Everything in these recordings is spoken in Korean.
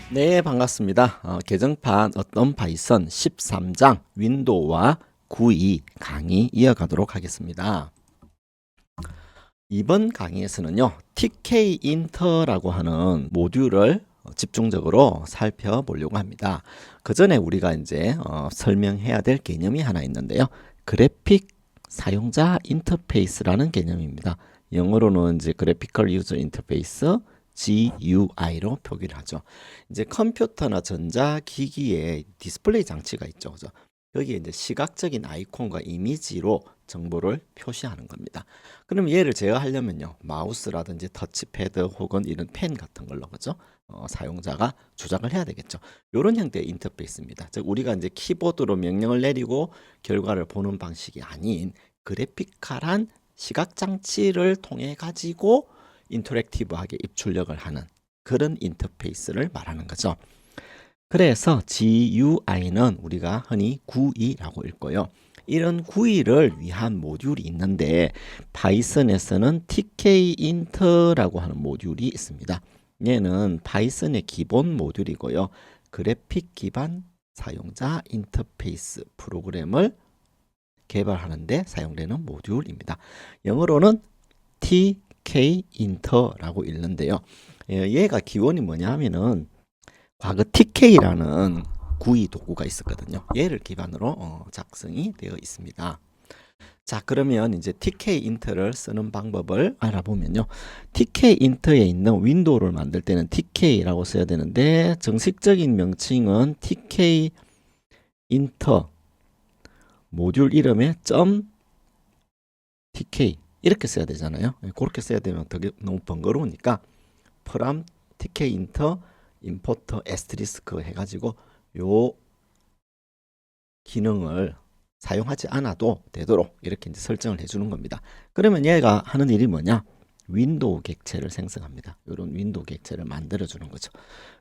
네, 반갑습니다. 개정판 어떤 파이썬 13장 윈도우와 GUI 강의 이어가도록 하겠습니다. 이번 강의에서는요, tkinter라고 하는 모듈을 집중적으로 살펴보려고 합니다. 그 전에 우리가 이제 설명해야 될 개념이 하나 있는데요. 그래픽 사용자 인터페이스라는 개념입니다. 영어로는 이제 그래피컬 유저 인터페이스 GUI로 표기를 하죠. 이제 컴퓨터나 전자기기에 디스플레이 장치가 있죠. 그죠? 여기에 이제 시각적인 아이콘과 이미지로 정보를 표시하는 겁니다. 그럼 얘를 제어하려면요, 마우스라든지 터치패드 혹은 이런 펜 같은 걸로, 그죠? 사용자가 조작을 해야 되겠죠. 이런 형태의 인터페이스입니다. 즉 우리가 이제 키보드로 명령을 내리고 결과를 보는 방식이 아닌 그래피컬한 시각 장치를 통해 가지고 인터랙티브하게 입출력을 하는 그런 인터페이스를 말하는 거죠. 그래서 GUI는 우리가 흔히 GUI라고 읽고요. 이런 GUI를 위한 모듈이 있는데 파이썬에서는 tkinter라고 하는 모듈이 있습니다. 얘는 파이썬의 기본 모듈이고요. 그래픽 기반 사용자 인터페이스 프로그램을 개발하는데 사용되는 모듈입니다. 영어로는 tkinter라고 읽는데요. 얘가 기원이 뭐냐 하면은 과거 TK라는 GUI 도구가 있었거든요. 얘를 기반으로 작성이 되어 있습니다. 자, 그러면 이제 tkinter를 쓰는 방법을 알아보면요. tkinter에 있는 윈도우를 만들 때는 tk라고 써야 되는데 정식적인 명칭은 tkinter 모듈 이름에 .tk 이렇게 써야 되잖아요. 그렇게 써야 되면 되게 너무 번거로우니까 from tkinter 임포터 에스트리스크 해가지고 요 기능을 사용하지 않아도 되도록 이렇게 이제 설정을 해주는 겁니다. 그러면 얘가 하는 일이 뭐냐? 윈도우 객체를 생성합니다. 이런 윈도우 객체를 만들어주는 거죠.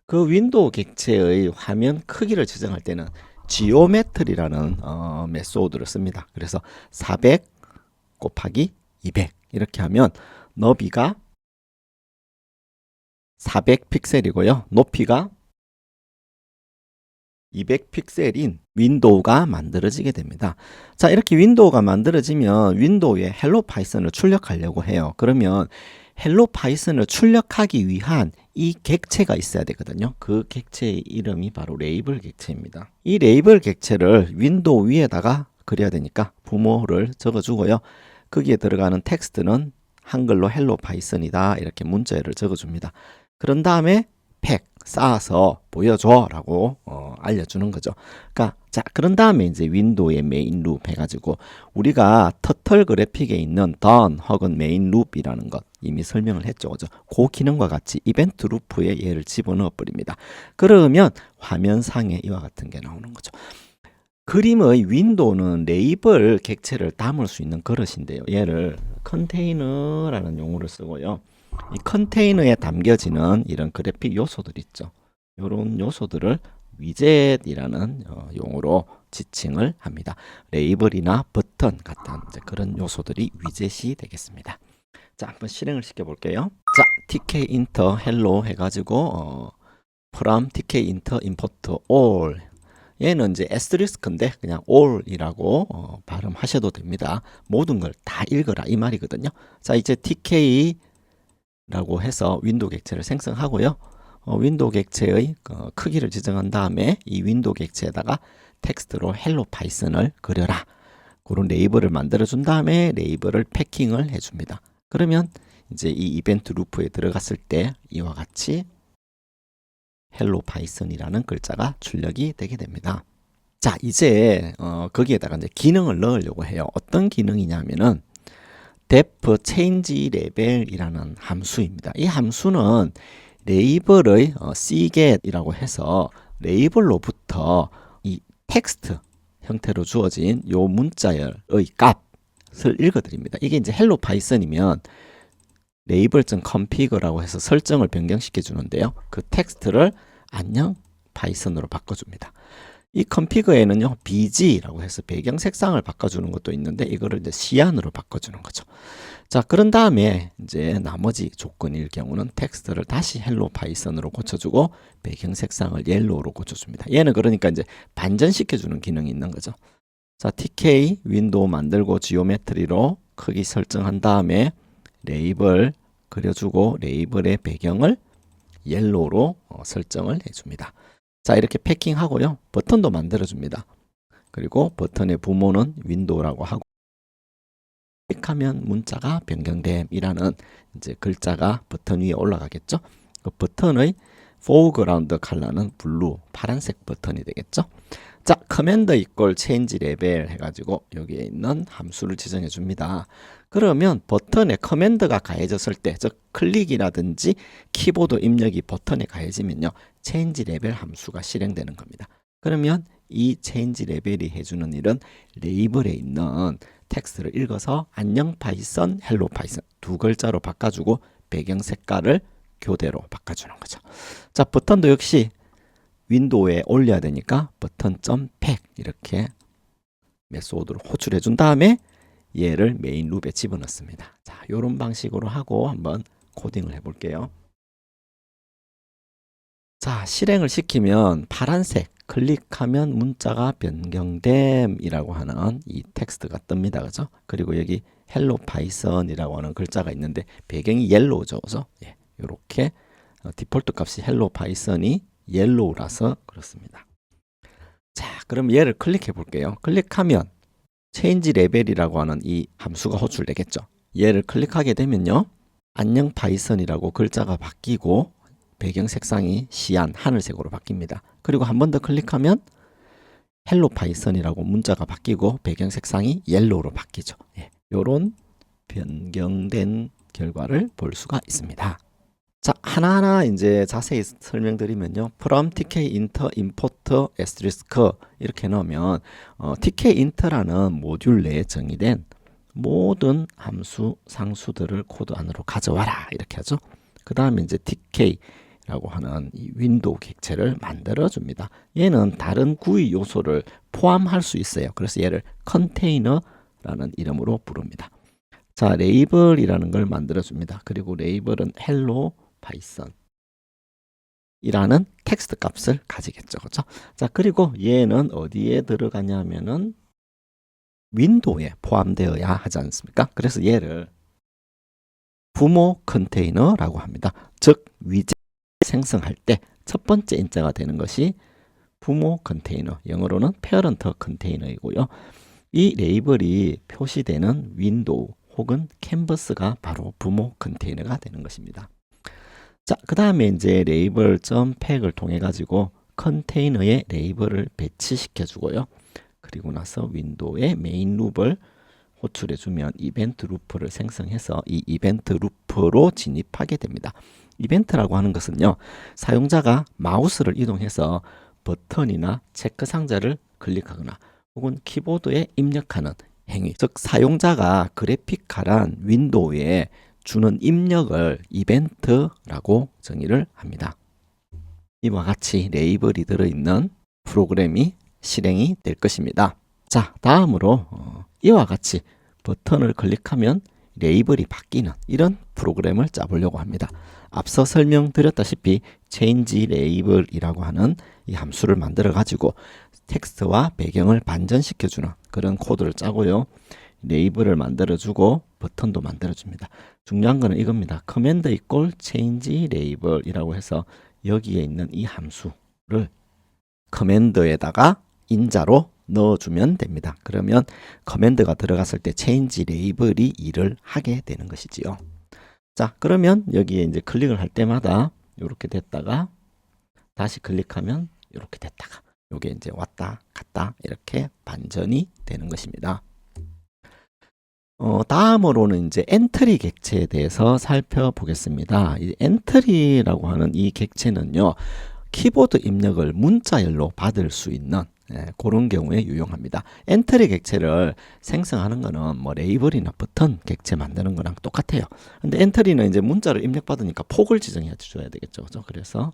그 윈도우 객체의 화면 크기를 지정할 때는 지오메트리라는 메소드를 씁니다. 그래서 400 곱하기 200 이렇게 하면 너비가 400 픽셀이고요. 높이가 200 픽셀인 윈도우가 만들어지게 됩니다. 자, 이렇게 윈도우가 만들어지면 윈도우에 헬로 파이썬을 출력하려고 해요. 그러면 헬로 파이썬을 출력하기 위한 이 객체가 있어야 되거든요. 그 객체의 이름이 바로 레이블 객체입니다. 이 레이블 객체를 윈도우 위에다가 그려야 되니까 부모를 적어주고요. 거기에 들어가는 텍스트는 한글로 헬로 파이썬이다 이렇게 문자열을 적어줍니다. 그런 다음에 팩 쌓아서 보여줘 라고 알려주는 거죠. 그러니까 자, 그런 다음에 이제 윈도우의 메인 룹 해가지고 우리가 터틀 그래픽에 있는 done 혹은 메인 룹이라는 것 이미 설명을 했죠. 그죠? 그 기능과 같이 이벤트 루프에 얘를 집어넣어 버립니다. 그러면 화면상에 이와 같은 게 나오는 거죠. 그림의 윈도우는 레이블 객체를 담을 수 있는 그릇인데요. 얘를 컨테이너라는 용어를 쓰고요. 이 컨테이너에 담겨지는 이런 그래픽 요소들 있죠. 이런 요소들을 위젯이라는 용어로 지칭을 합니다. 레이블이나 버튼 같은 그런 요소들이 위젯이 되겠습니다. 자, 한번 실행을 시켜 볼게요. 자, tkinter hello 해가지고 from tkinter import all 얘는 이제 에스테리스크인데 그냥 all이라고 발음하셔도 됩니다. 모든 걸 다 읽어라 이 말이거든요. 자, 이제 tk 라고 해서 윈도우 객체를 생성하고요. 윈도우 객체의 크기를 지정한 다음에 이 윈도우 객체에다가 텍스트로 헬로 파이썬을 그려라. 그런 레이블을 만들어 준 다음에 레이블을 패킹을 해줍니다. 그러면 이제 이 이벤트 루프에 들어갔을 때 이와 같이 헬로 파이썬이라는 글자가 출력이 되게 됩니다. 자, 이제 거기에다가 이제 기능을 넣으려고 해요. 어떤 기능이냐면은 depth change level이라는 함수입니다. 이 함수는 레이블의 cget이라고 해서 레이블로부터 이 텍스트 형태로 주어진 요 문자열의 값을 읽어드립니다. 이게 이제 헬로 파이썬이면 label.config라고 해서 설정을 변경시켜 주는데요. 그 텍스트를 안녕 파이썬으로 바꿔줍니다. 이 config에는요, BG라고 해서 배경 색상을 바꿔주는 것도 있는데 이거를 이제 시안으로 바꿔주는 거죠. 자, 그런 다음에 이제 나머지 조건일 경우는 텍스트를 다시 헬로 파이썬으로 고쳐주고 배경 색상을 옐로우로 고쳐줍니다. 얘는 그러니까 이제 반전시켜주는 기능이 있는 거죠. 자, TK 윈도우 만들고 지오메트리로 크기 설정한 다음에 레이블 그려주고 레이블의 배경을 옐로우로 설정을 해줍니다. 자, 이렇게 패킹하고요. 버튼도 만들어줍니다. 그리고 버튼의 부모는 윈도우라고 하고 클릭하면 문자가 변경됨이라는 이제 글자가 버튼 위에 올라가겠죠. 그 버튼의 foreground 컬러는 블루, 파란색 버튼이 되겠죠. 자, 커맨드 이퀄 체인지 레벨 해가지고 여기에 있는 함수를 지정해 줍니다. 그러면 버튼에 커맨드가 가해졌을 때, 즉 클릭이라든지 키보드 입력이 버튼에 가해지면요, 체인지 레벨 함수가 실행되는 겁니다. 그러면 이 체인지 레벨이 해주는 일은 레이블에 있는 텍스트를 읽어서 안녕 파이썬, 헬로 파이썬 두 글자로 바꿔주고 배경 색깔을 교대로 바꿔주는 거죠. 자, 버튼도 역시 윈도우에 올려야 되니까 버튼.팩 이렇게 메소드로 호출해 준 다음에 얘를 메인 룹에 집어넣습니다. 자, 이런 방식으로 하고 한번 코딩을 해 볼게요. 자, 실행을 시키면 파란색 클릭하면 문자가 변경됨이라고 하는 이 텍스트가 뜹니다. 그죠? 그리고 여기 헬로 파이썬이라고 하는 글자가 있는데 배경이 옐로우죠. 그죠? 예, 이렇게 디폴트 값이 헬로 파이썬이 옐로우라서 그렇습니다. 자, 그럼 얘를 클릭해 볼게요. 클릭하면 체인지 레벨이라고 하는 이 함수가 호출되겠죠. 얘를 클릭하게 되면요, 안녕 파이썬이라고 글자가 바뀌고 배경 색상이 시안 하늘색으로 바뀝니다. 그리고 한 번 더 클릭하면 헬로 파이썬이라고 문자가 바뀌고 배경 색상이 옐로우로 바뀌죠. 예, 요런 변경된 결과를 볼 수가 있습니다. 자, 하나하나 이제 자세히 설명드리면요, from tk inter import asterisk 이렇게 넣으면 tk inter라는 모듈 내에 정의된 모든 함수 상수들을 코드 안으로 가져와라 이렇게 하죠. 그 다음에 이제 tk 라고 하는 이 윈도우 객체를 만들어 줍니다. 얘는 다른 GUI 요소를 포함할 수 있어요. 그래서 얘를 컨테이너라는 이름으로 부릅니다. 자, 레이블이라는 걸 만들어 줍니다. 그리고 레이블은 헬로 파이썬 이라는 텍스트 값을 가지겠죠. 그렇죠? 자, 그리고 얘는 어디에 들어가냐면은 윈도우에 포함되어야 하지 않습니까? 그래서 얘를 부모 컨테이너라고 합니다. 즉 위젯 생성할 때 첫 번째 인자가 되는 것이 부모 컨테이너, 영어로는 페어런트 컨테이너이고요. 이 레이블이 표시되는 윈도우 혹은 캔버스가 바로 부모 컨테이너가 되는 것입니다. 자, 그 다음에 이제 레이블.팩을 통해 가지고 컨테이너에 레이블을 배치시켜 주고요. 그리고 나서 윈도우의 메인 룹을 호출해 주면 이벤트 루프를 생성해서 이 이벤트 루프로 진입하게 됩니다. 이벤트라고 하는 것은요, 사용자가 마우스를 이동해서 버튼이나 체크 상자를 클릭하거나 혹은 키보드에 입력하는 행위, 즉 사용자가 그래픽카란 윈도우에 주는 입력을 이벤트라고 정의를 합니다. 이와 같이 레이블이 들어있는 프로그램이 실행이 될 것입니다. 자, 다음으로 이와 같이 버튼을 클릭하면 레이블이 바뀌는 이런 프로그램을 짜보려고 합니다. 앞서 설명드렸다시피 change label이라고 하는 이 함수를 만들어 가지고 텍스트와 배경을 반전시켜주는 그런 코드를 짜고요. 레이블을 만들어주고 버튼도 만들어줍니다. 중요한 거는 이겁니다. command equal change label이라고 해서 여기에 있는 이 함수를 커맨드에다가 인자로 넣어주면 됩니다. 그러면 커맨드가 들어갔을 때 change label이 일을 하게 되는 것이지요. 자, 그러면 여기에 이제 클릭을 할 때마다 이렇게 됐다가 다시 클릭하면 이렇게 됐다가 요게 이제 왔다 갔다 이렇게 반전이 되는 것입니다. 다음으로는 이제 엔트리 객체에 대해서 살펴보겠습니다. 이 엔트리라고 하는 이 객체는요, 키보드 입력을 문자열로 받을 수 있는 그런 경우에 유용합니다. 엔트리 객체를 생성하는 거는 뭐 레이블이나 버튼 객체 만드는 거랑 똑같아요. 근데 엔트리는 이제 문자를 입력받으니까 폭을 지정해 줘야 되겠죠. 그죠? 그래서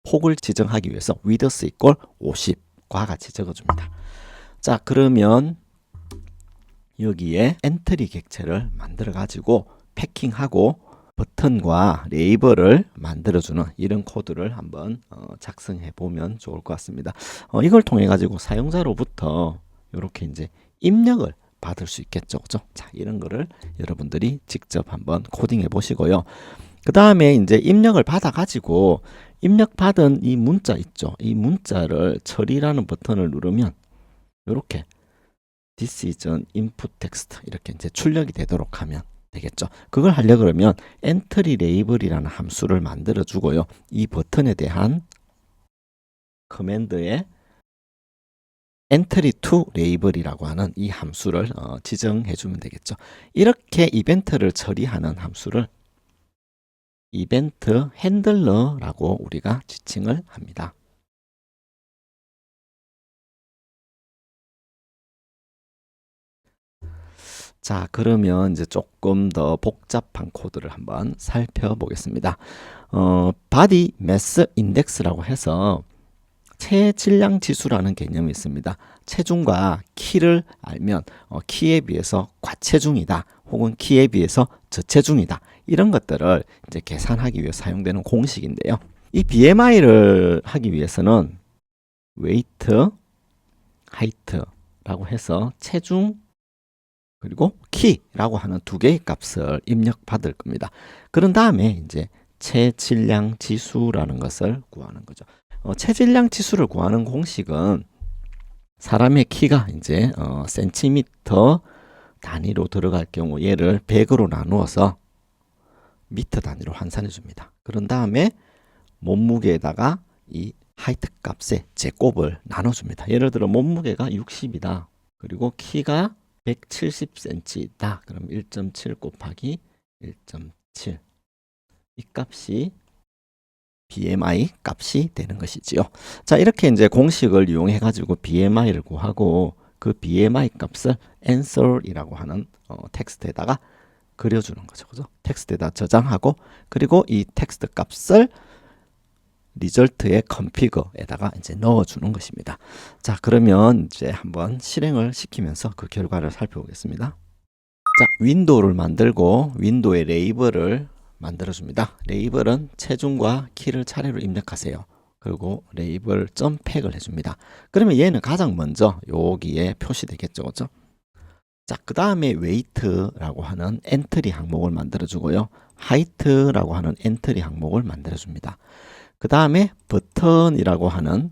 폭을 지정하기 위해서 width equal 50, 과 같이 적어줍니다. 자, 그러면 여기에 엔트리 객체를 만들어 가지고 패킹하고 버튼과 레이블을 만들어주는 이런 코드를 한번 작성해 보면 좋을 것 같습니다. 이걸 통해 가지고 사용자로부터 이렇게 이제 입력을 받을 수 있겠죠. 그죠? 자, 이런 거를 여러분들이 직접 한번 코딩해 보시고요. 그 다음에 이제 입력을 받아 가지고 입력받은 이 문자 있죠. 이 문자를 처리라는 버튼을 누르면 이렇게 This is an input text 이렇게 이제 출력이 되도록 하면 되겠죠. 그걸 하려 그러면 entry label이라는 함수를 만들어 주고요. 이 버튼에 대한 커맨드에 entry to label이라고 하는 이 함수를 지정해 주면 되겠죠. 이렇게 이벤트를 처리하는 함수를 이벤트 핸들러라고 우리가 지칭을 합니다. 자, 그러면 이제 조금 더 복잡한 코드를 한번 살펴보겠습니다. body mass index라고 해서 체질량 지수라는 개념이 있습니다. 체중과 키를 알면 키에 비해서 과체중이다 혹은 키에 비해서 저체중이다 이런 것들을 이제 계산하기 위해 사용되는 공식인데요. 이 BMI를 하기 위해서는 weight, height라고 해서 체중 그리고 키라고 하는 두 개의 값을 입력받을 겁니다. 그런 다음에 이제 체질량 지수라는 것을 구하는 거죠. 체질량 지수를 구하는 공식은 사람의 키가 이제 센티미터 단위로 들어갈 경우 얘를 100으로 나누어서 미터 단위로 환산해 줍니다. 그런 다음에 몸무게에다가 이 하이트 값의 제곱을 나눠줍니다. 예를 들어 몸무게가 60이다. 그리고 키가 170cm다. 그럼 1.7 곱하기 1.7 이 값이 BMI 값이 되는 것이지요. 자, 이렇게 이제 공식을 이용해 가지고 BMI를 구하고 그 BMI 값을 answer이라고 하는 텍스트에다가 그려주는 거죠. 그죠? 텍스트에다 저장하고 그리고 이 텍스트 값을 리절트의 configure에다가 이제 넣어주는 것입니다. 자, 그러면 이제 한번 실행을 시키면서 그 결과를 살펴보겠습니다. 자, 윈도우를 만들고 윈도우의 레이블을 만들어줍니다. 레이블은 체중과 키를 차례로 입력하세요. 그리고 레이블 .팩을 해줍니다. 그러면 얘는 가장 먼저 여기에 표시되겠죠. 그죠? 자, 그 다음에 weight라고 하는 엔트리 항목을 만들어주고요. height라고 하는 엔트리 항목을 만들어줍니다. 그 다음에 버튼이라고 하는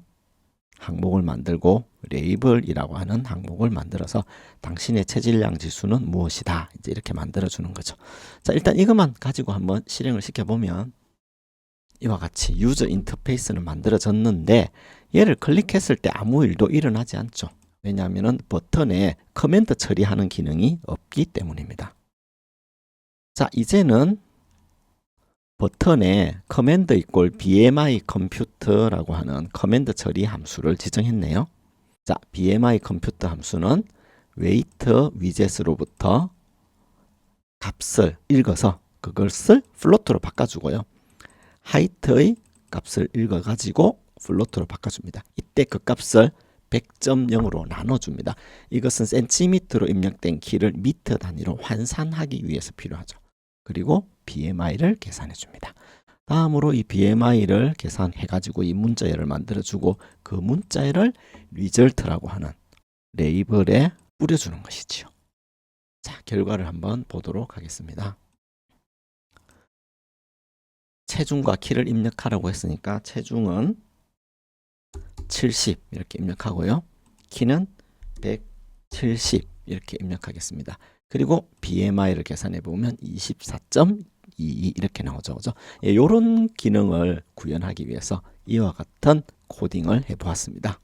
항목을 만들고 레이블이라고 하는 항목을 만들어서 당신의 체질량 지수는 무엇이다 이제 이렇게 만들어 주는 거죠. 자, 일단 이것만 가지고 한번 실행을 시켜보면 이와 같이 유저 인터페이스는 만들어졌는데 얘를 클릭했을 때 아무 일도 일어나지 않죠. 왜냐하면 버튼에 커맨드 처리하는 기능이 없기 때문입니다. 자, 이제는 버튼에 커맨드 이꼴 BMI 컴퓨터라고 하는 커맨드 처리 함수를 지정했네요. 자, BMI 컴퓨터 함수는 weight 위젯으로부터 값을 읽어서 그것을 플로트로 바꿔주고요. height의 값을 읽어가지고 플로트로 바꿔줍니다. 이때 그 값을 100.0으로 나눠줍니다. 이것은 센티미터로 입력된 키를 미터 단위로 환산하기 위해서 필요하죠. 그리고 BMI를 계산해 줍니다. 다음으로 이 BMI를 계산해 가지고 이 문자열을 만들어 주고 그 문자열을 result라고 하는 레이블에 뿌려주는 것이지요. 자, 결과를 한번 보도록 하겠습니다. 체중과 키를 입력하라고 했으니까 체중은 70 이렇게 입력하고요. 키는 170 이렇게 입력하겠습니다. 그리고 BMI를 계산해 보면 24.22 이렇게 나오죠. 그죠? 예, 이런 기능을 구현하기 위해서 이와 같은 코딩을 해 보았습니다.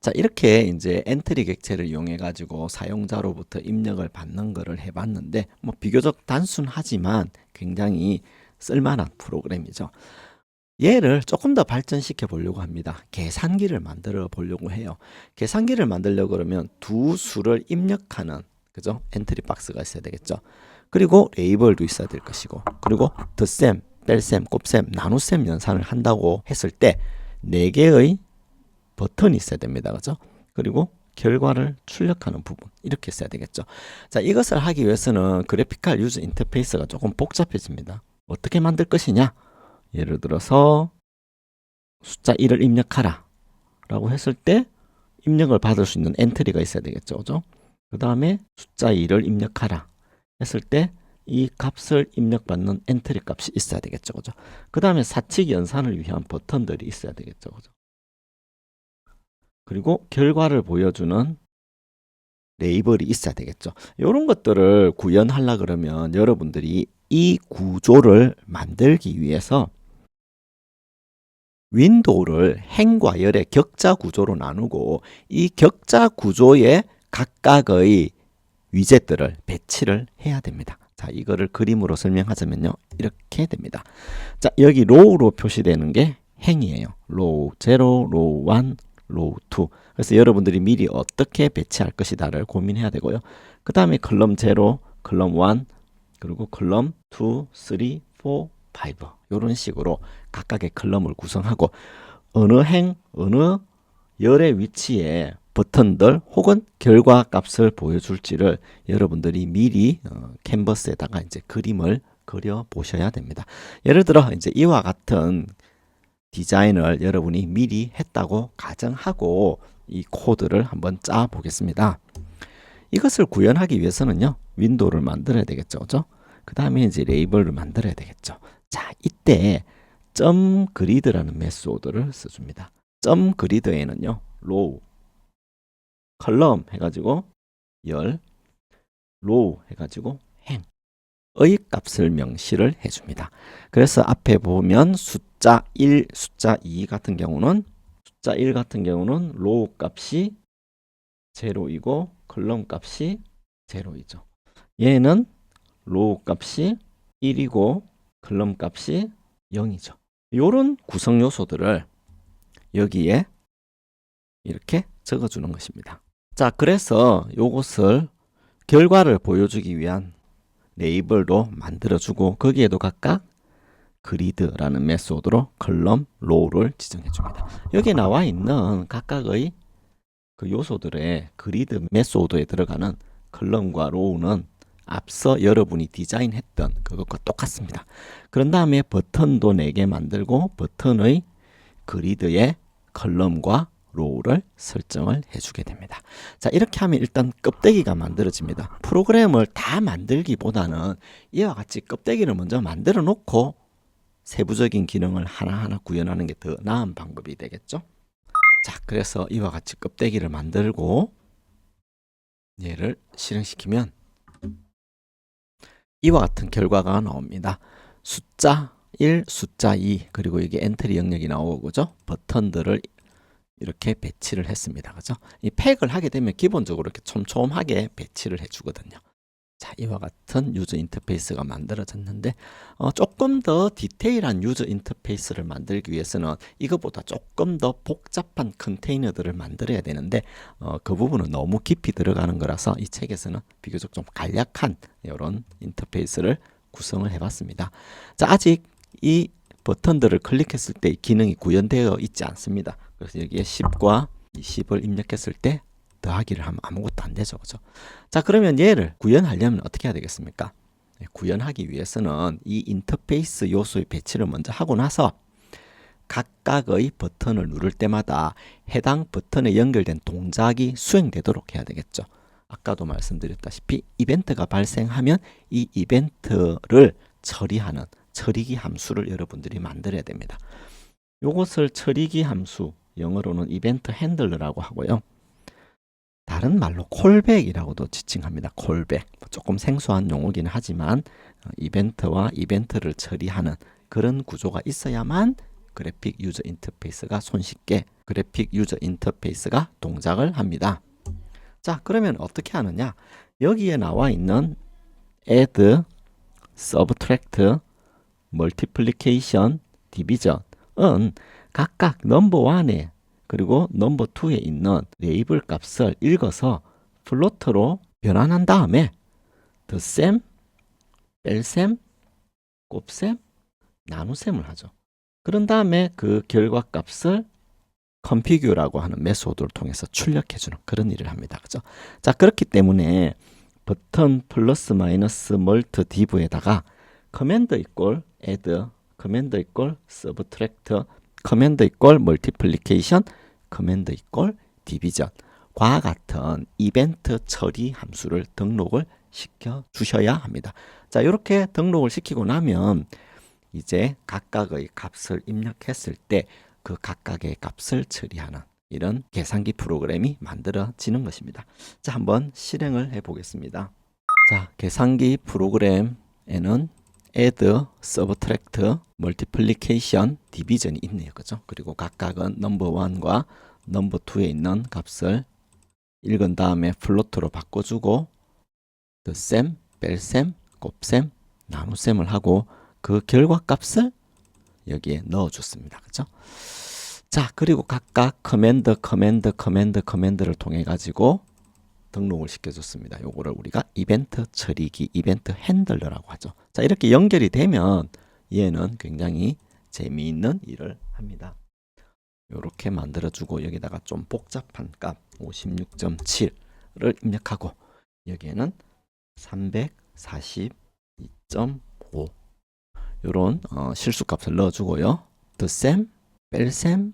자, 이렇게 이제 엔트리 객체를 이용해 가지고 사용자로부터 입력을 받는 것을 해 봤는데 뭐 비교적 단순하지만 굉장히 쓸만한 프로그램이죠. 얘를 조금 더 발전시켜 보려고 합니다. 계산기를 만들어 보려고 해요. 계산기를 만들려고 그러면 두 수를 입력하는 그죠? 엔트리 박스가 있어야 되겠죠. 그리고 레이블도 있어야 될 것이고 그리고 덧셈, 뺄셈, 곱셈, 나눗셈 연산을 한다고 했을 때 4개의 버튼이 있어야 됩니다. 그죠? 그리고 결과를 출력하는 부분 이렇게 써야 되겠죠. 자, 이것을 하기 위해서는 그래픽칼 유저 인터페이스가 조금 복잡해집니다. 어떻게 만들 것이냐? 예를 들어서 숫자 1을 입력하라 라고 했을 때 입력을 받을 수 있는 엔트리가 있어야 되겠죠. 그죠? 그 다음에 숫자 2를 입력하라 했을 때 이 값을 입력받는 엔트리 값이 있어야 되겠죠. 그죠? 그 다음에 사칙 연산을 위한 버튼들이 있어야 되겠죠. 그죠? 그리고 결과를 보여주는 레이블이 있어야 되겠죠. 이런 것들을 구현하려 그러면 여러분들이 이 구조를 만들기 위해서 윈도우를 행과 열의 격자 구조로 나누고 이 격자 구조에 각각의 위젯들을 배치를 해야 됩니다. 자, 이거를 그림으로 설명하자면요. 이렇게 됩니다. 자, 여기 로우로 표시되는 게 행이에요. 로우 0, 로우 1, 로우 2. 그래서 여러분들이 미리 어떻게 배치할 것이다를 고민해야 되고요. 그 다음에 컬럼 0, 컬럼 1, 그리고 컬럼 2, 3, 4, 5 이런 식으로 각각의 컬럼을 구성하고 어느 행, 어느 열의 위치에 버튼들 혹은 결과 값을 보여줄지를 여러분들이 미리 캔버스에다가 이제 그림을 그려 보셔야 됩니다. 예를 들어 이제 이와 같은 디자인을 여러분이 미리 했다고 가정하고 이 코드를 한번 짜 보겠습니다. 이것을 구현하기 위해서는요, 윈도우를 만들어야 되겠죠. 그죠? 그 다음에 이제 레이블을 만들어야 되겠죠. 자, 이때 점 그리드라는 메소드를 써줍니다. 점 그리드에는요, 로우, 컬럼 해가지고 열, 로우 해가지고 행의 값을 명시를 해줍니다. 그래서 앞에 보면 숫자 1, 숫자 2 같은 경우는 숫자 1 같은 경우는 로우 값이 0이고 컬럼 값이 0이죠. 얘는 로우 값이 1이고 컬럼 값이 0이죠. 이런 구성 요소들을 여기에 이렇게 적어주는 것입니다. 자, 그래서 이것을 결과를 보여주기 위한 레이블로 만들어주고 거기에도 각각 그리드라는 메소드로 컬럼, 로우를 지정해 줍니다. 여기 나와 있는 각각의 그 요소들의 그리드 메소드에 들어가는 컬럼과 로우는 앞서 여러분이 디자인했던 그것과 똑같습니다. 그런 다음에 버튼도 4개 만들고 버튼의 그리드에 컬럼과 로우를 설정을 해주게 됩니다. 자, 이렇게 하면 일단 껍데기가 만들어집니다. 프로그램을 다 만들기보다는 이와 같이 껍데기를 먼저 만들어 놓고 세부적인 기능을 하나하나 구현하는 게 더 나은 방법이 되겠죠. 자, 그래서 이와 같이 껍데기를 만들고 얘를 실행시키면 이와 같은 결과가 나옵니다. 숫자 1, 숫자 2, 그리고 이게 엔트리 영역이 나오고죠. 버튼들을 이렇게 배치를 했습니다. 그죠? 이 팩을 하게 되면 기본적으로 이렇게 촘촘하게 배치를 해주거든요. 자, 이와 같은 유저 인터페이스가 만들어졌는데 조금 더 디테일한 유저 인터페이스를 만들기 위해서는 이것보다 조금 더 복잡한 컨테이너들을 만들어야 되는데 그 부분은 너무 깊이 들어가는 거라서 이 책에서는 비교적 좀 간략한 이런 인터페이스를 구성을 해봤습니다. 자, 아직 이 버튼들을 클릭했을 때 기능이 구현되어 있지 않습니다. 그래서 여기에 10과 20을 입력했을 때 더하기를 하면 아무것도 안 되죠. 그죠? 자, 그러면 얘를 구현하려면 어떻게 해야 되겠습니까? 구현하기 위해서는 이 인터페이스 요소의 배치를 먼저 하고 나서 각각의 버튼을 누를 때마다 해당 버튼에 연결된 동작이 수행되도록 해야 되겠죠. 아까도 말씀드렸다시피 이벤트가 발생하면 이 이벤트를 처리하는 처리기 함수를 여러분들이 만들어야 됩니다. 이것을 처리기 함수, 영어로는 이벤트 핸들러라고 하고요. 다른 말로 콜백이라고도 지칭합니다. 콜백. 조금 생소한 용어긴 하지만 이벤트와 이벤트를 처리하는 그런 구조가 있어야만 그래픽 유저 인터페이스가 손쉽게 그래픽 유저 인터페이스가 동작을 합니다. 자, 그러면 어떻게 하느냐? 여기에 나와 있는 add, subtract, multiplication, division은 각각 넘버 1에 그리고 넘버 2에 있는 레이블 값을 읽어서 플로트로 변환한 다음에 덧셈, 뺄셈, 곱셈, 나눗셈을 하죠. 그런 다음에 그 결과 값을 configure라고 하는 메소드를 통해서 출력해주는 그런 일을 합니다. 그죠? 자, 그렇기 때문에 버튼 플러스 마이너스 멀트 div에다가 command equal add, command equal subtract, command equal multiplication, command equal division 과 같은 이벤트 처리 함수를 등록을 시켜 주셔야 합니다. 자, 이렇게 등록을 시키고 나면 이제 각각의 값을 입력했을 때 그 각각의 값을 처리하는 이런 계산기 프로그램이 만들어지는 것입니다. 자, 한번 실행을 해 보겠습니다. 자, 계산기 프로그램에는 add, subtract, multiplication, division이 있네요. 그죠? 그리고 각각은 number 1과 number 2에 있는 값을 읽은 다음에 플로트로 바꿔주고 덧셈, 뺄셈, 곱셈, 나눗셈을 하고 그 결과값을 여기에 넣어줬습니다. 그죠? 자, 그리고 각각 커맨드를 통해 가지고 등록을 시켜줬습니다. 요거를 우리가 이벤트 처리기, 이벤트 핸들러라고 하죠. 자, 이렇게 연결이 되면 얘는 굉장히 재미있는 일을 합니다. 이렇게 만들어주고 여기다가 좀 복잡한 값 56.7을 입력하고 여기에는 342.5 이런 실수값을 넣어주고요. 덧셈, 뺄셈,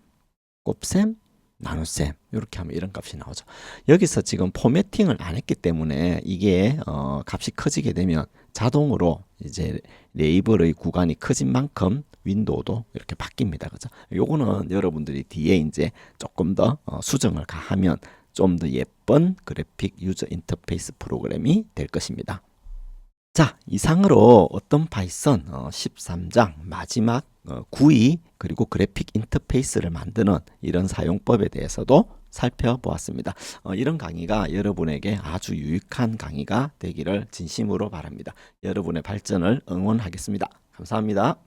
곱셈, 나눗셈 이렇게 하면 이런 값이 나오죠. 여기서 지금 포매팅을 안 했기 때문에 이게 값이 커지게 되면 자동으로 이제 레이블의 구간이 커진 만큼 윈도우도 이렇게 바뀝니다. 그죠? 요거는 여러분들이 뒤에 이제 조금 더 수정을 가하면 좀 더 예쁜 그래픽 유저 인터페이스 프로그램이 될 것입니다. 자, 이상으로 어떤 파이썬 13장 마지막 GUI 그리고 그래픽 인터페이스를 만드는 이런 사용법에 대해서도 살펴보았습니다. 이런 강의가 여러분에게 아주 유익한 강의가 되기를 진심으로 바랍니다. 여러분의 발전을 응원하겠습니다. 감사합니다.